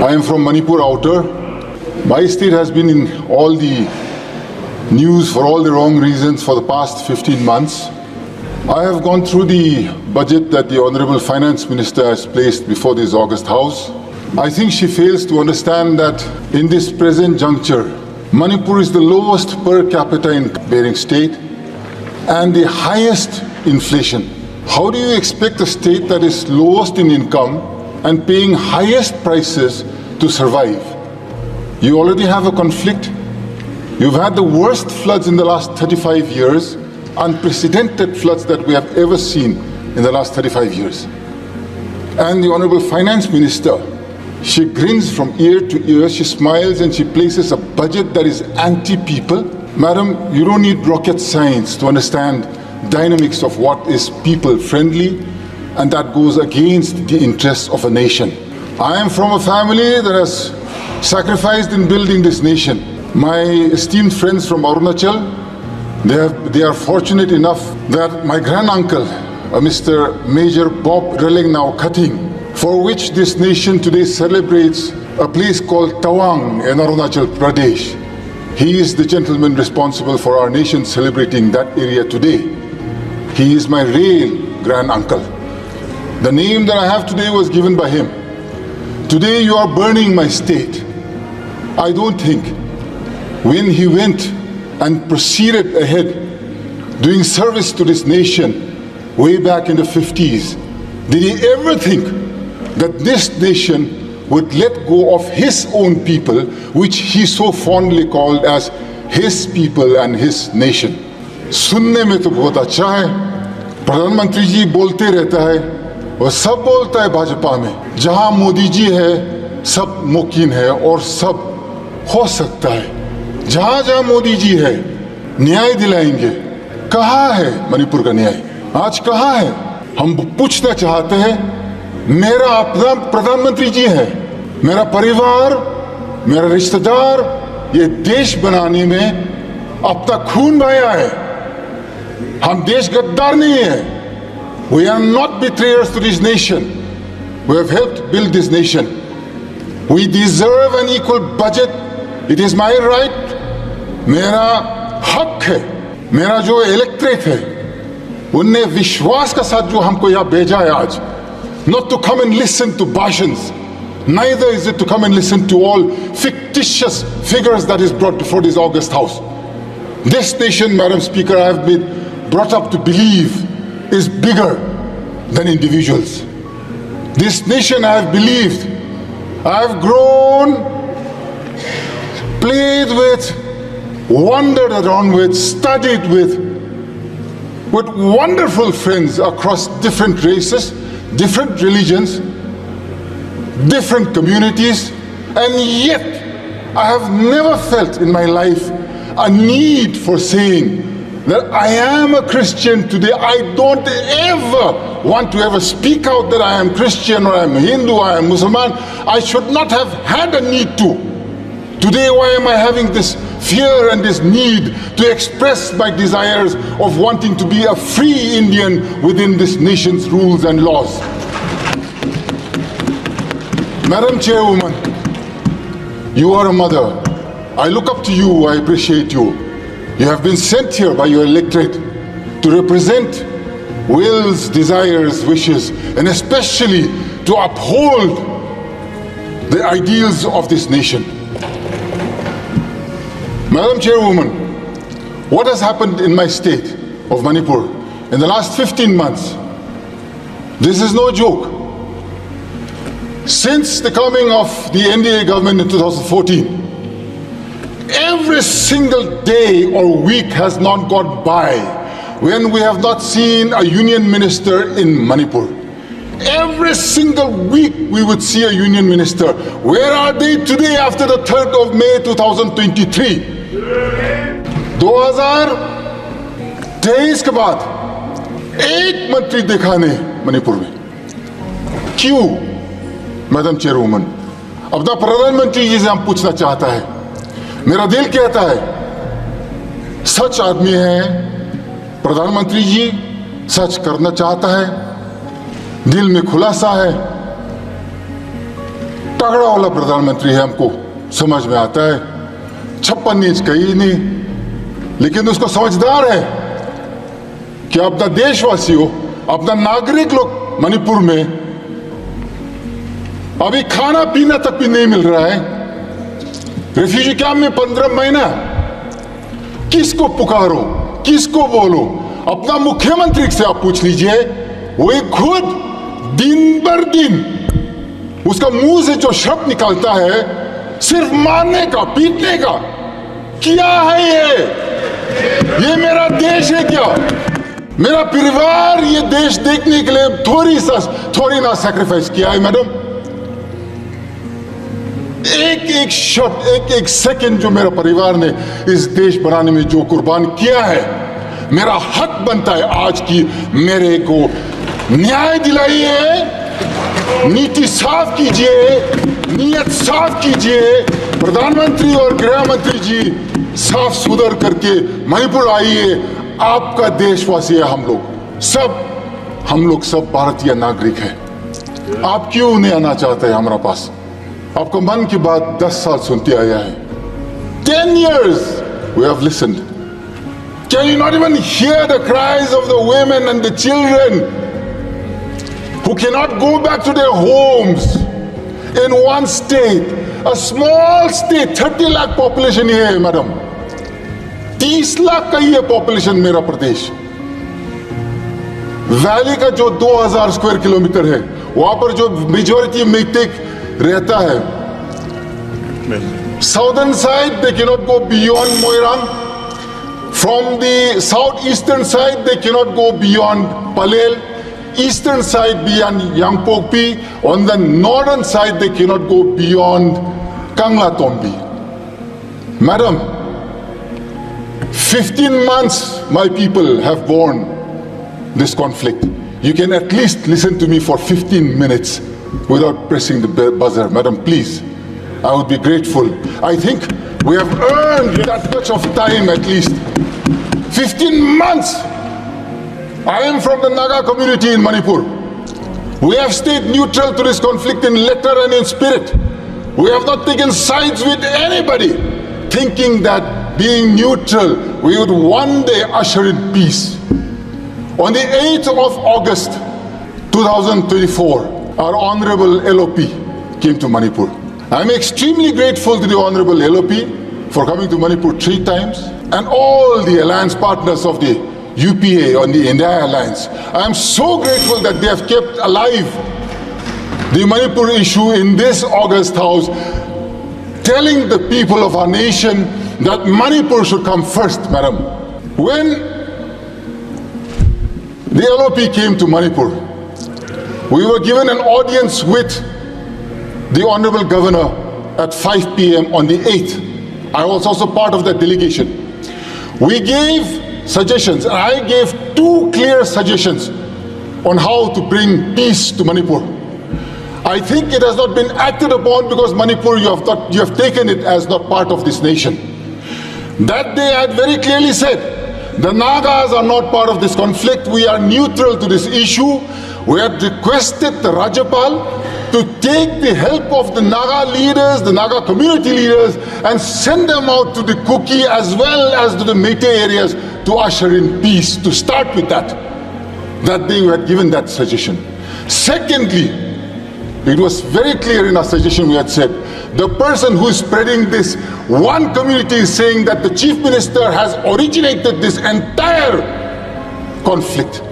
I am from Manipur Outer. My state has been in all the news for all the wrong reasons for the past 15 months. I have gone through the budget that the Honorable Finance Minister has placed before this August House. I think she fails to understand that in this present juncture, Manipur is the lowest per capita in bearing state and the highest inflation. How do you expect a state that is lowest in income and paying highest prices to survive? You already have a conflict. You've had the worst floods in the last 35 years, unprecedented floods that we have ever seen in the last 35 years. And the Honorable Finance Minister, she grins from ear to ear, she smiles and she places a budget that is anti-people. Madam, you don't need rocket science to understand dynamics of what is people-friendly, and that goes against the interests of a nation. I am from a family that has sacrificed in building this nation. My esteemed friends from Arunachal, they are fortunate enough that my granduncle, Mr. Major Bob Releng Cutting, for which this nation today celebrates a place called Tawang in Arunachal Pradesh. He is the gentleman responsible for our nation celebrating that area today. He is my real granduncle. The name that I have today was given by him. Today you are burning my state. I don't think when he went and proceeded ahead doing service to this nation way back in the 50s, did he ever think that this nation would let go of his own people, which he so fondly called as his people and his nation? सुनने में तो बहुत अच्छा है, प्रधानमंत्री जी बोलते रहता है और सब बोलता है भाजपा में, जहां मोदी जी है सब मुमकिन है और सब हो सकता है। जहां जहां मोदी जी है न्याय दिलाएंगे। कहाँ है मणिपुर का न्याय? आज कहाँ है? हम पूछना चाहते हैं। मेरा अपना प्रधानमंत्री जी है, मेरा परिवार, मेरा रिश्तेदार ये देश बनाने में अपना खून बहाया है। हम देश गद्दार नहीं है। We are not betrayers to this nation. We have helped build this nation. We deserve an equal budget. It is my right. मेरा हक है। मेरा जो इलेक्ट्रेट है उनने विश्वास का साथ जो हमको यहाँ भेजा है आज, not to come and listen to bhashans, neither is it to come and listen to all fictitious figures that is brought before this August House. This nation, Madam Speaker, I have been brought up to believe is bigger than individuals. This nation I have believed, I have grown, played with, wandered around with, studied with wonderful friends across different races, different religions, different communities, and yet I have never felt in my life a need for saying that I am a Christian today. I don't ever want to ever speak out that I am Christian or I am Hindu, I am Muslim. I should not have had a need to. Today, why am I having this fear and this need to express my desires of wanting to be a free Indian within this nation's rules and laws? Madam Chairwoman, you are a mother. I look up to you, I appreciate you. You have been sent here by your electorate to represent wills, desires, wishes, and especially to uphold the ideals of this nation. Madam Chairwoman, what has happened in my state of Manipur in the last 15 months? This is no joke. Since the coming of the NDA government in 2014, every single day or week has not gone by when we have not seen a union minister in Manipur. Every single week we would see a union minister. Where are they today after the 3rd of May 2023? 2023 के बाद एक मंत्री देखा नहीं मणिपुर में। क्यों madam चेयरवुमन? अपना प्रधानमंत्री जी से हम पूछना चाहता है। मेरा दिल कहता है सच आदमी है प्रधानमंत्री जी, सच करना चाहता है, दिल में खुलासा है, तगड़ा वाला प्रधानमंत्री है, हमको समझ में आता है, 56 इंच कहीं नहीं, लेकिन उसको समझदार है कि अपना देशवासियों, अपना नागरिक लोग मणिपुर में अभी खाना पीना तक भी नहीं मिल रहा है। रेफ्यूजी कैंप में 15 महीना, किसको पुकारो, किसको बोलो? अपना मुख्यमंत्री से आप पूछ लीजिए, वो खुद दिन भर दिन उसका मुंह से जो शब्द निकलता है सिर्फ मारने का, पीटने का। क्या है ये मेरा देश है क्या? मेरा परिवार ये देश देखने के लिए थोड़ी ना सैक्रिफाइस किया है मैडम? एक शब्द, एक सेकंड जो मेरा परिवार ने इस देश बनाने में जो कुर्बान किया है, मेरा हक बनता है आज की मेरे को न्याय दिलाइए, नीति साफ कीजिए, नीयत साफ कीजिए। प्रधानमंत्री और गृह मंत्री जी साफ सुधर करके मणिपुर आइए। आपका देशवासी है हम लोग सब भारतीय नागरिक हैं। आप क्यों नहीं आना चाहते हैं हमारा पास? आपको मन की बात 10 साल सुनते आया है। 10 years we have listened. Can you not even hear the cries of the women and the children who cannot go back to their homes in one state, a small state, 30 lakh population here, madam. 30 lakh का ही है population मेरा प्रदेश। Valley का जो 2000 square kilometre है, वहां पर जो majority Meitei रहता है, southern side they cannot go beyond Moirang, from the south eastern side they cannot go beyond Palel, eastern side beyond Yangpokpi, on the northern side they cannot go beyond Kangla Tombi. Madam, 15 months my people have borne this conflict. You can at least listen to me for 15 minutes without pressing the buzzer. Madam, please, I would be grateful. I think we have earned that much of time at least. 15 months. I am from the Naga community in Manipur. We have stayed neutral to this conflict in letter and in spirit. We have not taken sides with anybody, thinking that being neutral, we would one day usher in peace. On the 8th of August 2024, our Honorable LOP came to Manipur. I'm extremely grateful to the Honorable LOP for coming to Manipur 3 times, and all the alliance partners of the UPA on the India Alliance. I am so grateful that they have kept alive the Manipur issue in this August House, telling the people of our nation that Manipur should come first, madam. When the LOP came to Manipur, we were given an audience with the Honorable Governor at 5 p.m. on the 8th. I was also part of that delegation. We gave suggestions, and I gave 2 clear suggestions on how to bring peace to Manipur. I think it has not been acted upon because Manipur, you have taken it as not part of this nation. That day I had very clearly said, the Nagas are not part of this conflict. We are neutral to this issue. We had requested the Rajapal to take the help of the Naga leaders, the Naga community leaders, and send them out to the Kuki as well as to the Meitei areas to usher in peace, to start with that. That day we had given that suggestion. Secondly, it was very clear in our suggestion. We had said, the person who is spreading this, one community is saying that the chief minister has originated this entire conflict.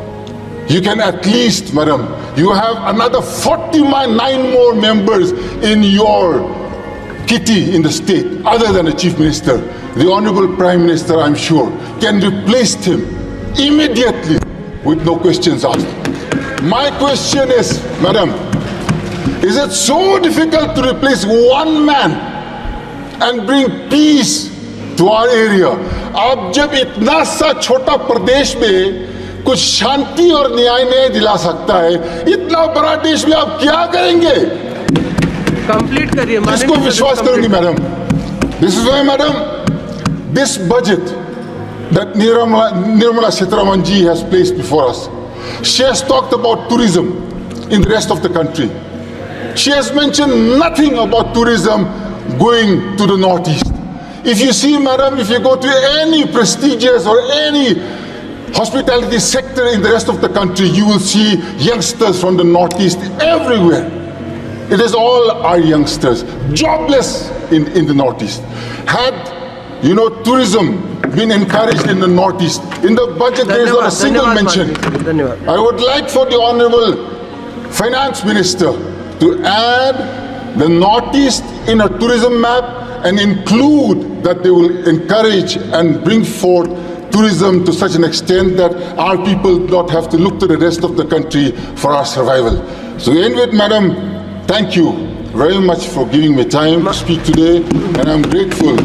You can at least, madam, you have another 49 more members in your kitty in the state other than the chief minister. The honorable prime minister, I'm sure, can replace him immediately with no questions asked. My question is, madam, is it so difficult to replace one man and bring peace to our area? आप जब इतना सा छोटा प्रदेश में कुछ शांति और न्याय नहीं दिला सकता है, इतना बड़ा देश में आप क्या करेंगे? कंप्लीट करिए। इसको विश्वास करूंगी madam. This is why, madam, this budget that Nirmala Sitharaman ji has placed before us, she has talked about tourism in the rest of the country. She has mentioned nothing about tourism going to the northeast. If you see, madam, if you go to any prestigious or any hospitality sector in the rest of the country, you will see youngsters from the northeast everywhere. It is all our youngsters, jobless in the northeast. Had, tourism been encouraged in the northeast, in the budget there is not a single mention. I would like for the Honorable Finance Minister to add the northeast in a tourism map and include that they will encourage and bring forth tourism to such an extent that our people do not have to look to the rest of the country for our survival. So to end with, madam, thank you very much for giving me time to speak today, and I'm grateful